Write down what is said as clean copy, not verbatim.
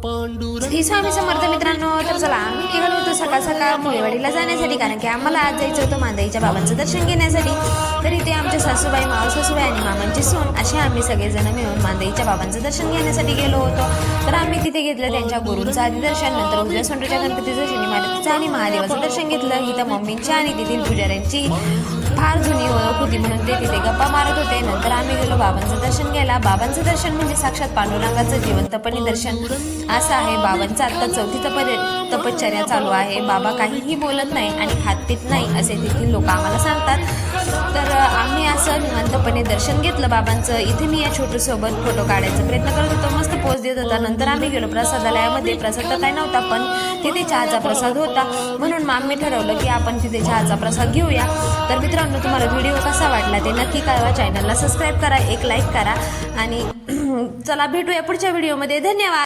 ही स्वामी समर्थ मित्रांनो, तर चला आम्ही निघालो होतो सकाळ सकाळ फुलेवाडीला जाण्यासाठी, कारण की आम्हाला आज जायचं होतं मांदाईच्या बाबांचं दर्शन घेण्यासाठी. तर इथे आमच्या सासूबाई, मावस सासूबाई आणि मामांची सून असे आम्ही सगळेजण मिळून मांदाईच्या बाबांचं दर्शन घेण्यासाठी गेलो होतो. तर आम्ही तिथे घेतलं त्यांच्या गुरूंचं आधी दर्शन, नंतर उजव्या सोंडूच्या गणपतीचं, शनी महाराजांचं आणि महादेवाचं दर्शन घेतलं. इथं मम्मींची आणि तेथील पुजाऱ्यांची फार जुनी ओळख होती म्हणून ते तिथे गप्पा मारत होते. नंतर आम्ही गेलो बाबांचं दर्शन घ्यायला. बाबांचं दर्शन म्हणजे साक्षात पांडुरंगाचं जिवंतपणे दर्शन असं आहे. बाबांचं आता 4थी तपश्चर्या चालू आहे. बाबा काहीही बोलत नाही आणि खात पीत नाही असे तेथील लोक आम्हाला सांगतात. तर आम्ही असं निवांतपणे दर्शन घेतलं बाबांचं. इथे मी या छोटूसोबत फोटो काढायचा प्रयत्न करत होतो, मस्त पोज देत होता. नंतर आम्ही गेलो प्रसादालयामध्ये. प्रसाद तर काही नव्हता, पण तिथे चहाचा प्रसाद होता, म्हणून मग आम्ही ठरवलं की आपण तिथे चहाचा प्रसाद घेऊया. तर मित्रांनो, तुम्हाला व्हिडिओ कसा वाटला ते नक्की कळवा. चॅनलला सबस्क्राईब करा, एक लाईक करा आणि चला भेटूया पुढच्या व्हिडिओमध्ये. धन्यवाद.